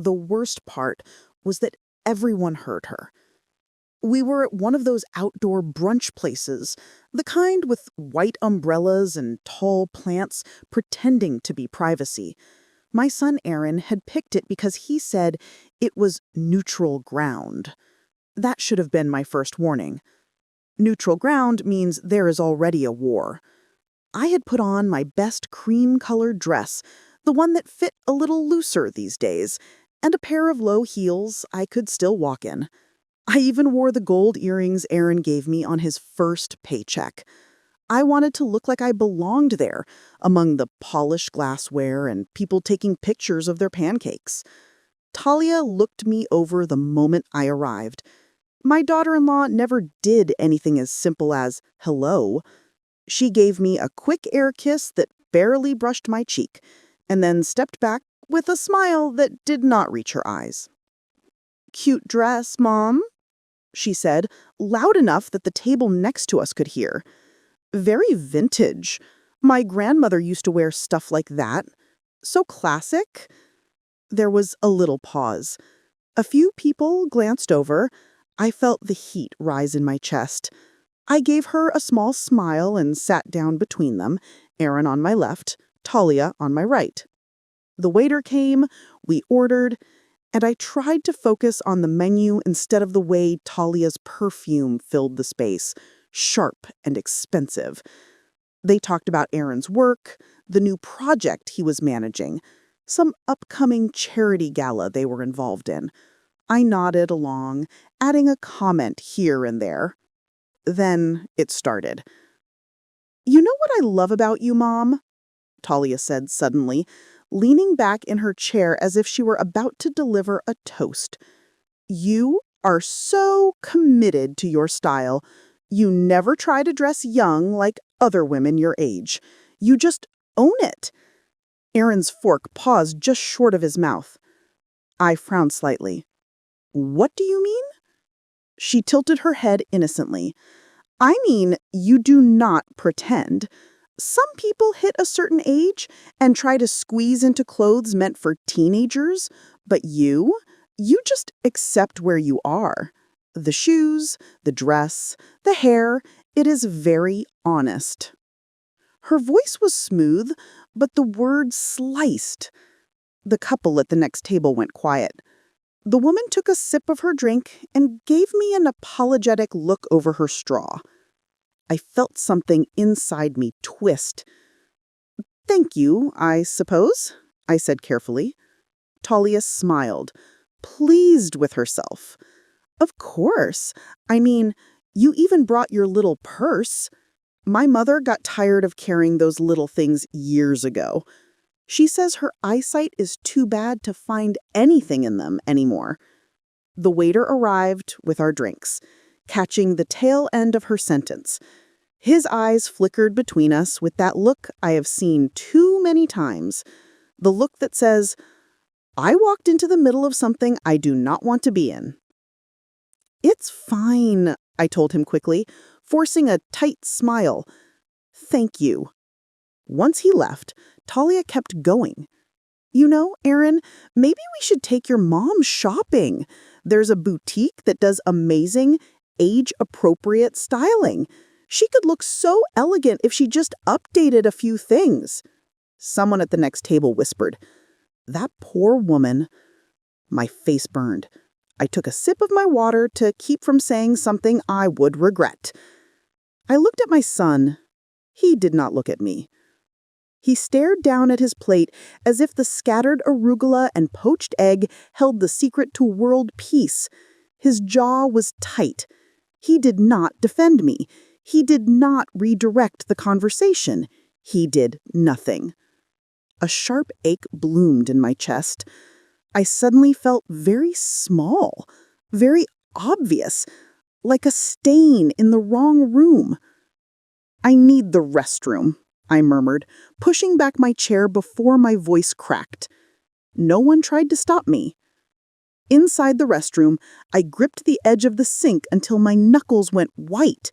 the worst part was that everyone heard her. We were at one of those outdoor brunch places, the kind with white umbrellas and tall plants pretending to be privacy. My son Aaron had picked it because he said it was neutral ground. That should have been my first warning. Neutral ground means there is already a war. I had put on my best cream-colored dress, the one that fit a little looser these days, and a pair of low heels I could still walk in. I even wore the gold earrings Aaron gave me on his first paycheck. I wanted to look like I belonged there, among the polished glassware and people taking pictures of their pancakes. Talia looked me over the moment I arrived. My daughter-in-law never did anything as simple as hello. She gave me a quick air kiss that barely brushed my cheek, and then stepped back with a smile that did not reach her eyes. "Cute dress, Mom," she said, loud enough that the table next to us could hear. "Very vintage. My grandmother used to wear stuff like that. So classic." There was a little pause. A few people glanced over. I felt the heat rise in my chest. I gave her a small smile and sat down between them, Aaron on my left, Talia on my right. The waiter came, we ordered, and I tried to focus on the menu instead of the way Talia's perfume filled the space, sharp and expensive. They talked about Aaron's work, the new project he was managing, some upcoming charity gala they were involved in. I nodded along, adding a comment here and there. Then it started. "You know what I love about you, Mom?" Talia said suddenly, leaning back in her chair as if she were about to deliver a toast. "You are so committed to your style. You never try to dress young like other women your age. You just own it." Aaron's fork paused just short of his mouth. I frowned slightly. "What do you mean?" She tilted her head innocently. "I mean, you do not pretend. Some people hit a certain age and try to squeeze into clothes meant for teenagers, but you just accept where you are. The shoes, the dress, the hair, it is very honest." Her voice was smooth, but the words sliced. The couple at the next table went quiet. The woman took a sip of her drink and gave me an apologetic look over her straw. I felt something inside me twist. "Thank you, I suppose," I said carefully. Talia smiled, pleased with herself. "Of course. I mean, you even brought your little purse. My mother got tired of carrying those little things years ago. She says her eyesight is too bad to find anything in them anymore." The waiter arrived with our drinks, catching the tail end of her sentence. His eyes flickered between us with that look I have seen too many times. The look that says, "I walked into the middle of something I do not want to be in." "It's fine," I told him quickly, forcing a tight smile. "Thank you." Once he left, Talia kept going. "You know, Aaron, maybe we should take your mom shopping. There's a boutique that does amazing, age-appropriate styling. She could look so elegant if she just updated a few things." Someone at the next table whispered, "That poor woman." My face burned. I took a sip of my water to keep from saying something I would regret. I looked at my son. He did not look at me. He stared down at his plate as if the scattered arugula and poached egg held the secret to world peace. His jaw was tight. He did not defend me. He did not redirect the conversation. He did nothing. A sharp ache bloomed in my chest. I suddenly felt very small, very obvious, like a stain in the wrong room. "I need the restroom," I murmured, pushing back my chair before my voice cracked. No one tried to stop me. Inside the restroom, I gripped the edge of the sink until my knuckles went white.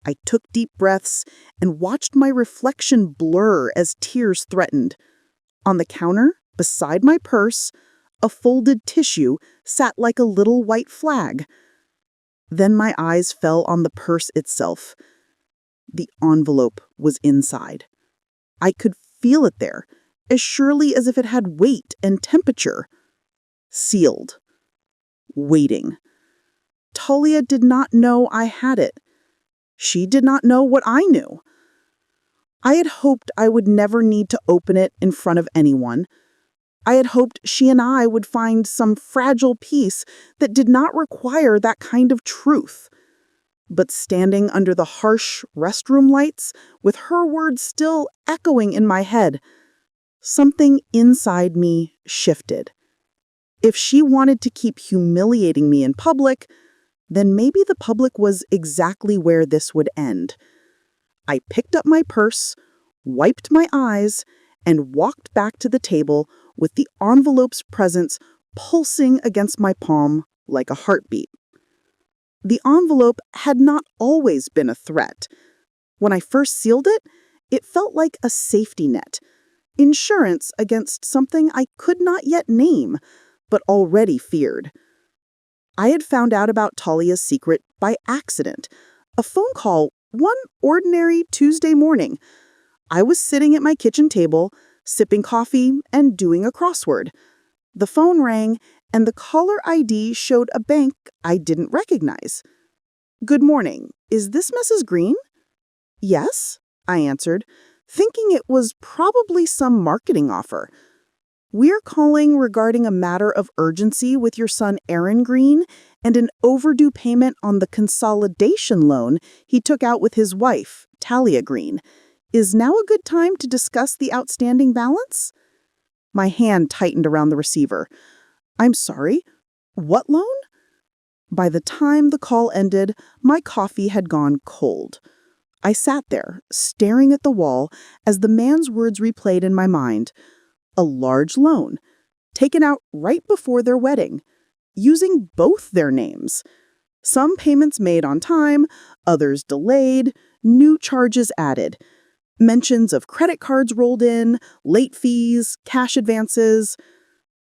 I took deep breaths and watched my reflection blur as tears threatened. On the counter, beside my purse, A folded tissue sat like a little white flag. Then my eyes fell on the purse itself. The envelope was inside. I could feel it there, as surely as if it had weight and temperature. Sealed. Waiting. Talia did not know I had it. She did not know what I knew. I had hoped I would never need to open it in front of anyone. I had hoped she and I would find some fragile peace that did not require that kind of truth. But standing under the harsh restroom lights, with her words still echoing in my head, something inside me shifted. If she wanted to keep humiliating me in public, then maybe the public was exactly where this would end. I picked up my purse, wiped my eyes, and walked back to the table with the envelope's presence pulsing against my palm like a heartbeat. The envelope had not always been a threat. When I first sealed it, it felt like a safety net, insurance against something I could not yet name, but already feared. I had found out about Talia's secret by accident, a phone call one ordinary Tuesday morning. I was sitting at my kitchen table, sipping coffee and doing a crossword. The phone rang, and the caller ID showed a bank I didn't recognize. "Good morning. Is this Mrs. Green?" "Yes," I answered, thinking it was probably some marketing offer. "We're calling regarding a matter of urgency with your son Aaron Green and an overdue payment on the consolidation loan he took out with his wife, Talia Green. Is now a good time to discuss the outstanding balance?" My hand tightened around the receiver. "I'm sorry, what loan?" By the time the call ended, my coffee had gone cold. I sat there, staring at the wall, as the man's words replayed in my mind. A large loan, taken out right before their wedding, using both their names. Some payments made on time, others delayed, new charges added. Mentions of credit cards rolled in, late fees, cash advances.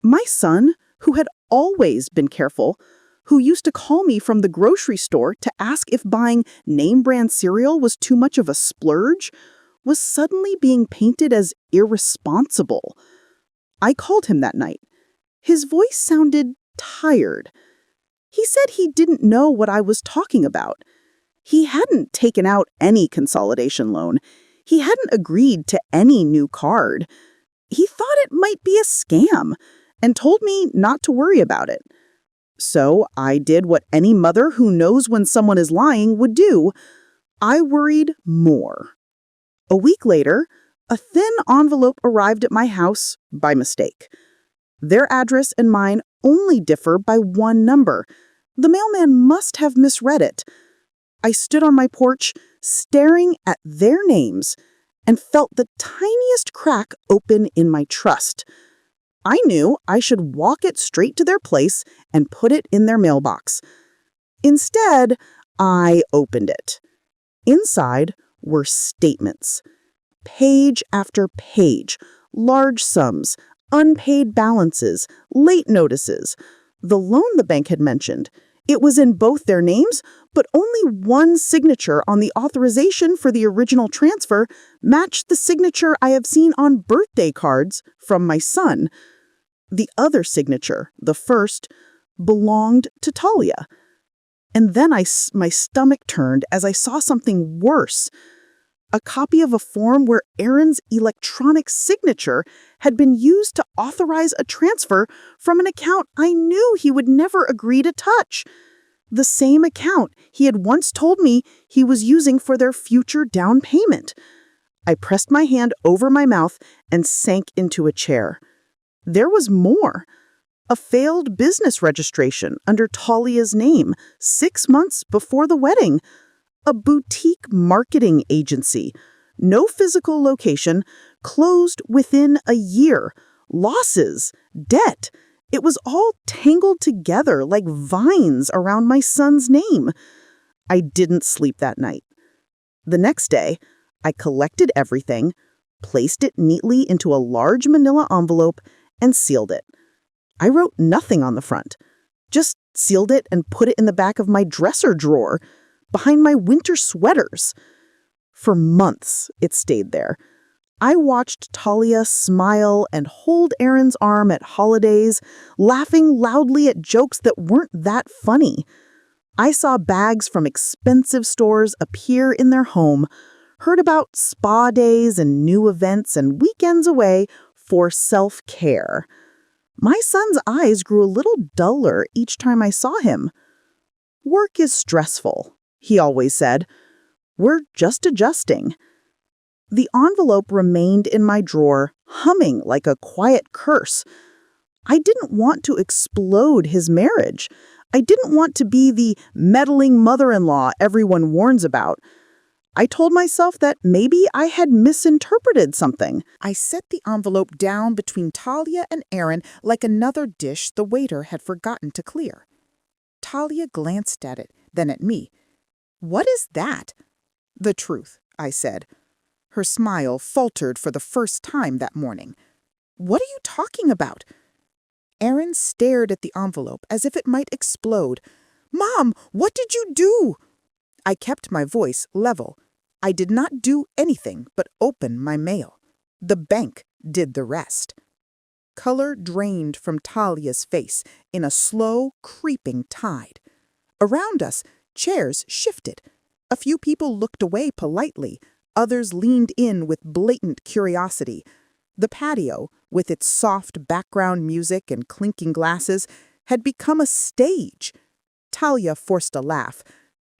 My son, who had always been careful, who used to call me from the grocery store to ask if buying name-brand cereal was too much of a splurge, was suddenly being painted as irresponsible. I called him that night. His voice sounded tired. He said he didn't know what I was talking about. He hadn't taken out any consolidation loan. He hadn't agreed to any new card. He thought it might be a scam and told me not to worry about it. So I did what any mother who knows when someone is lying would do. I worried more. A week later, a thin envelope arrived at my house by mistake. Their address and mine only differ by one number. The mailman must have misread it. I stood on my porch, staring at their names, and felt the tiniest crack open in my trust. I knew I should walk it straight to their place and put it in their mailbox. Instead, I opened it. Inside were statements. Page after page, large sums, unpaid balances, late notices. The loan the bank had mentioned. It was in both their names, but only one signature on the authorization for the original transfer matched the signature I have seen on birthday cards from my son. The other signature, the first, belonged to Talia. And then my stomach turned as I saw something worse. A copy of a form where Aaron's electronic signature had been used to authorize a transfer from an account I knew he would never agree to touch. The same account he had once told me he was using for their future down payment. I pressed my hand over my mouth and sank into a chair. There was more. A failed business registration under Talia's name 6 months before the wedding. A boutique marketing agency. No physical location. Closed within a year. Losses. Debt. It was all tangled together like vines around my son's name. I didn't sleep that night. The next day, I collected everything, placed it neatly into a large manila envelope, and sealed it. I wrote nothing on the front, just sealed it and put it in the back of my dresser drawer, behind my winter sweaters. For months, it stayed there. I watched Talia smile and hold Aaron's arm at holidays, laughing loudly at jokes that weren't that funny. I saw bags from expensive stores appear in their home, heard about spa days and new events and weekends away for self-care. My son's eyes grew a little duller each time I saw him. "Work is stressful," he always said. "We're just adjusting." The envelope remained in my drawer, humming like a quiet curse. I didn't want to explode his marriage. I didn't want to be the meddling mother-in-law everyone warns about. I told myself that maybe I had misinterpreted something. I set the envelope down between Talia and Aaron like another dish the waiter had forgotten to clear. Talia glanced at it, then at me. "What is that?" "The truth," I said. Her smile faltered for the first time that morning. "What are you talking about?" Aaron stared at the envelope as if it might explode. "Mom, what did you do?" I kept my voice level. I did not do anything but open my mail. The bank did the rest. Color drained from Talia's face in a slow, creeping tide. Around us, chairs shifted. A few people looked away politely. Others leaned in with blatant curiosity. The patio, with its soft background music and clinking glasses, had become a stage. Talia forced a laugh.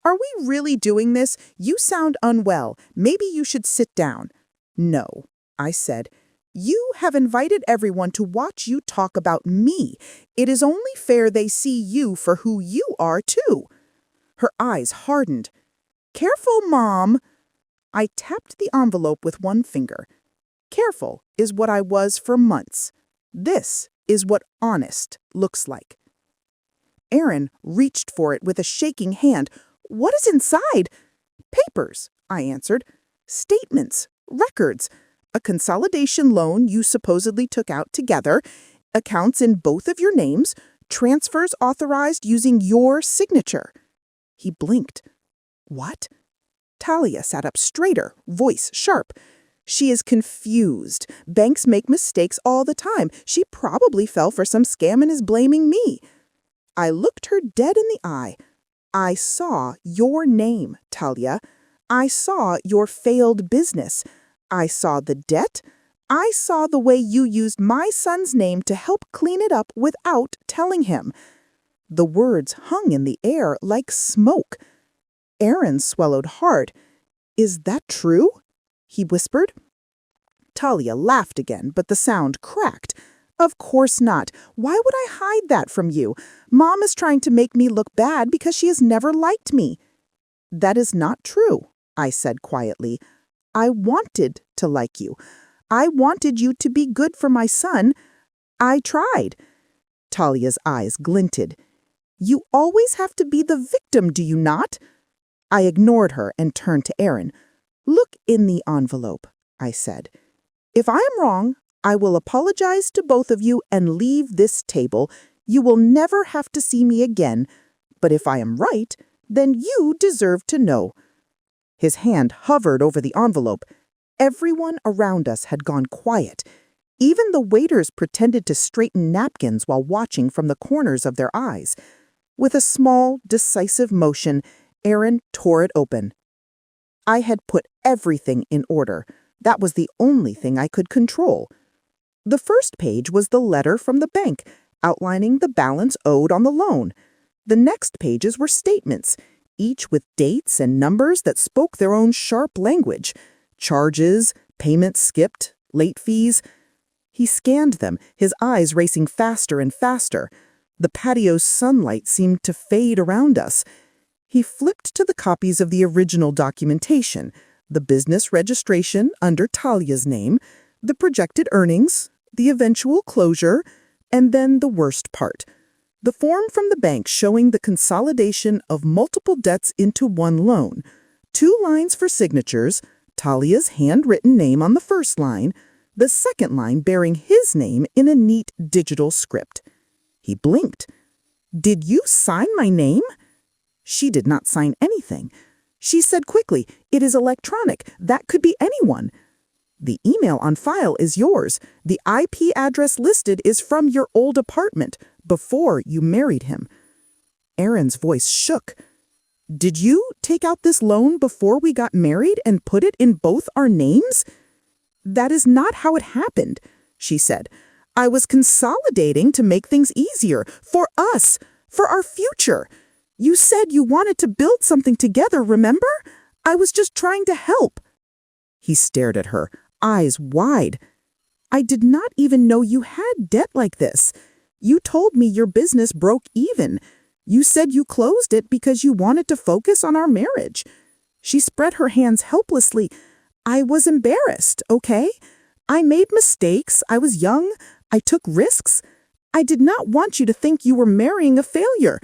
"Are we really doing this? You sound unwell. Maybe you should sit down." "No," I said. "You have invited everyone to watch you talk about me. It is only fair they see you for who you are, too." Her eyes hardened. "Careful, Mom." I tapped the envelope with one finger. Careful is what I was for months. This is what honest looks like. Aaron reached for it with a shaking hand. "What is inside?" "Papers," I answered. "Statements, records, a consolidation loan you supposedly took out together, accounts in both of your names, transfers authorized using your signature." He blinked. "What?" Talia sat up straighter, voice sharp. "She is confused. Banks make mistakes all the time. She probably fell for some scam and is blaming me." I looked her dead in the eye. "I saw your name, Talia. I saw your failed business. I saw the debt. I saw the way you used my son's name to help clean it up without telling him." The words hung in the air like smoke. Aaron swallowed hard. "Is that true?" he whispered. Talia laughed again, but the sound cracked. "Of course not. Why would I hide that from you? Mom is trying to make me look bad because she has never liked me." "That is not true," I said quietly. "I wanted to like you. I wanted you to be good for my son. I tried." Talia's eyes glinted. "You always have to be the victim, do you not?" I ignored her and turned to Aaron. "Look in the envelope," I said. "If I am wrong, I will apologize to both of you and leave this table. You will never have to see me again. But if I am right, then you deserve to know." His hand hovered over the envelope. Everyone around us had gone quiet. Even the waiters pretended to straighten napkins while watching from the corners of their eyes. With a small, decisive motion, Aaron tore it open. I had put everything in order. That was the only thing I could control. The first page was the letter from the bank, outlining the balance owed on the loan. The next pages were statements, each with dates and numbers that spoke their own sharp language. Charges, payments skipped, late fees. He scanned them, his eyes racing faster and faster. The patio's sunlight seemed to fade around us. He flipped to the copies of the original documentation, the business registration under Talia's name, the projected earnings, the eventual closure, and then the worst part, the form from the bank showing the consolidation of multiple debts into one loan. 2 lines for signatures, Talia's handwritten name on the first line, the second line bearing his name in a neat digital script. He blinked. "Did you sign my name?" She did not sign anything. She said quickly, "It is electronic. That could be anyone." "The email on file is yours. The IP address listed is from your old apartment, before you married him." Aaron's voice shook. "Did you take out this loan before we got married and put it in both our names?" "That is not how it happened," she said. "I was consolidating to make things easier, for us, for our future. You said you wanted to build something together, remember? I was just trying to help." He stared at her, eyes wide. "I did not even know you had debt like this. You told me your business broke even. You said you closed it because you wanted to focus on our marriage." She spread her hands helplessly. "I was embarrassed, okay? I made mistakes. I was young. I took risks. I did not want you to think you were marrying a failure."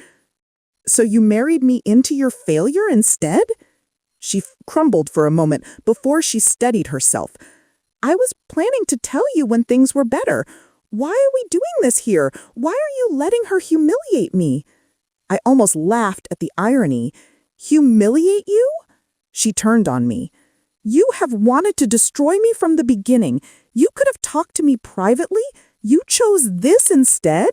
"So you married me into your failure instead?" She crumbled for a moment before she steadied herself. "I was planning to tell you when things were better. Why are we doing this here? Why are you letting her humiliate me?" I almost laughed at the irony. "Humiliate you?" She turned on me. "You have wanted to destroy me from the beginning. You could have talked to me privately. You chose this instead?"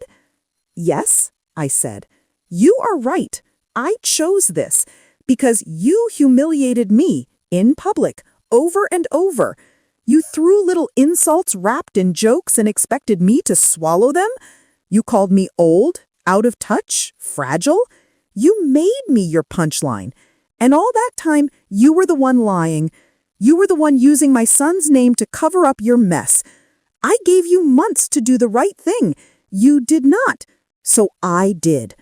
"Yes," I said. "You are right. I chose this because you humiliated me in public over and over. You threw little insults wrapped in jokes and expected me to swallow them. You called me old, out of touch, fragile. You made me your punchline. And all that time, you were the one lying. You were the one using my son's name to cover up your mess. I gave you months to do the right thing. You did not. So I did."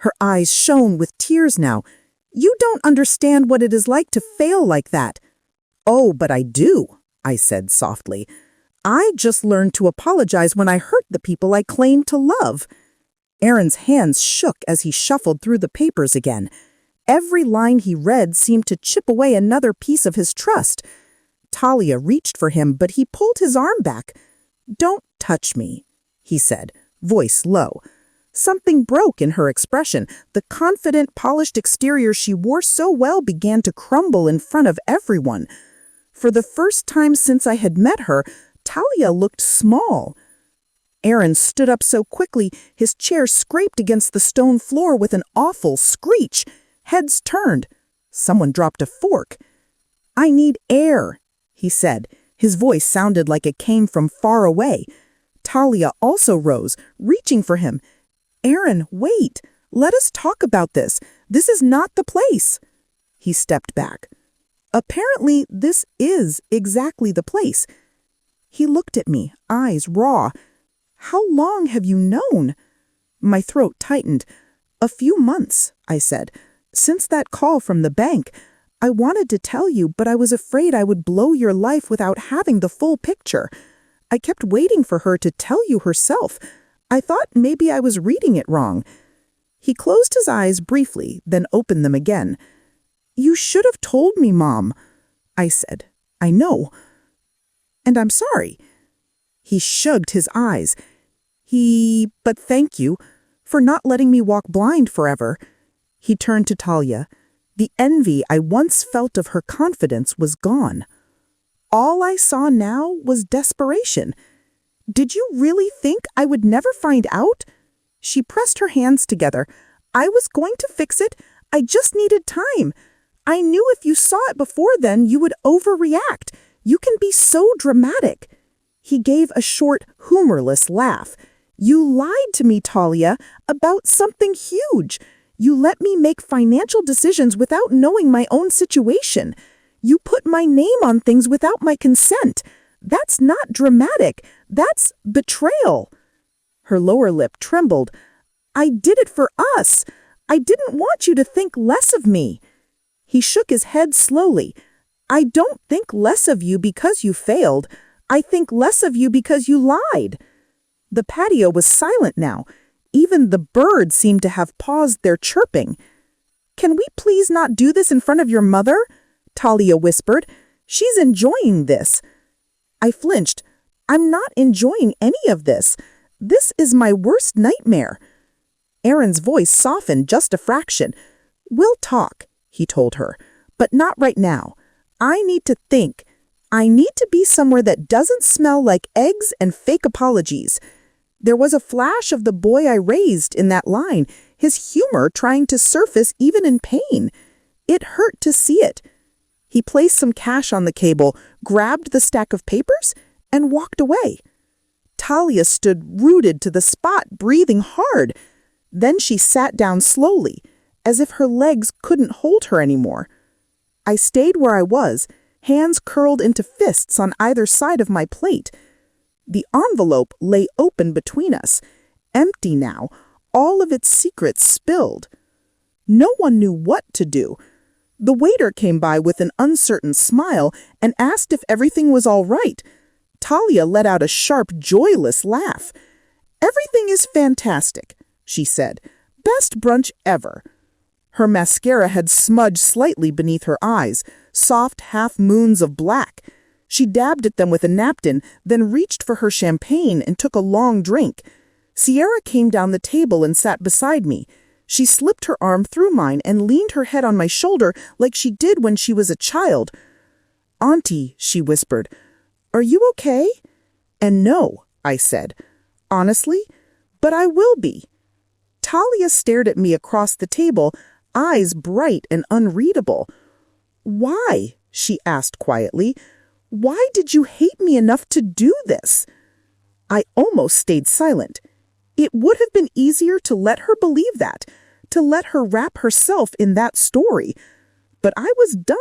Her eyes shone with tears now. "You don't understand what it is like to fail like that." "Oh, but I do," I said softly. "I just learned to apologize when I hurt the people I claimed to love." Aaron's hands shook as he shuffled through the papers again. Every line he read seemed to chip away another piece of his trust. Talia reached for him, but he pulled his arm back. "Don't touch me," he said, voice low. Something broke in her expression. The confident, polished exterior she wore so well began to crumble in front of everyone. For the first time since I had met her, Talia looked small. Aaron stood up so quickly, his chair scraped against the stone floor with an awful screech. Heads turned. Someone dropped a fork. "I need air," he said. His voice sounded like it came from far away. Talia also rose, reaching for him. "Aaron, wait. Let us talk about this. This is not the place." He stepped back. "Apparently, this is exactly the place." He looked at me, eyes raw. "How long have you known?" My throat tightened. "A few months," I said. "Since that call from the bank. I wanted to tell you, but I was afraid I would blow your life without having the full picture. I kept waiting for her to tell you herself. I thought maybe I was reading it wrong." He closed his eyes briefly, then opened them again. "You should have told me, Mom," I said. "I know. And I'm sorry." He shrugged his eyes. But thank you for not letting me walk blind forever." He turned to Talia. The envy I once felt of her confidence was gone. All I saw now was desperation. "Did you really think I would never find out?" She pressed her hands together. "I was going to fix it. I just needed time. I knew if you saw it before then, you would overreact. You can be so dramatic." He gave a short, humorless laugh. "You lied to me, Talia, about something huge. You let me make financial decisions without knowing my own situation. You put my name on things without my consent. That's not dramatic. That's betrayal." Her lower lip trembled. "I did it for us. I didn't want you to think less of me." He shook his head slowly. "I don't think less of you because you failed. I think less of you because you lied." The patio was silent now. Even the birds seemed to have paused their chirping. "Can we please not do this in front of your mother?" Talia whispered. "She's enjoying this." I flinched. "I'm not enjoying any of this. This is my worst nightmare." Aaron's voice softened just a fraction. "We'll talk," he told her, "but not right now. I need to think. I need to be somewhere that doesn't smell like eggs and fake apologies." There was a flash of the boy I raised in that line, his humor trying to surface even in pain. It hurt to see it. He placed some cash on the cable, grabbed the stack of papers, and walked away. Talia stood rooted to the spot, breathing hard. Then she sat down slowly, as if her legs couldn't hold her anymore. I stayed where I was, hands curled into fists on either side of my plate. The envelope lay open between us, empty now, all of its secrets spilled. No one knew what to do. The waiter came by with an uncertain smile and asked if everything was all right. Talia let out a sharp, joyless laugh. "Everything is fantastic," she said. "Best brunch ever." Her mascara had smudged slightly beneath her eyes, soft half-moons of black. She dabbed at them with a napkin, then reached for her champagne and took a long drink. Sierra came down the table and sat beside me. She slipped her arm through mine and leaned her head on my shoulder like she did when she was a child. "Auntie," she whispered, "are you okay?" "And no," I said, "honestly, but I will be." Talia stared at me across the table, eyes bright and unreadable. "Why?" she asked quietly. "Why did you hate me enough to do this?" I almost stayed silent. It would have been easier to let her believe that, to let her wrap herself in that story. But I was done.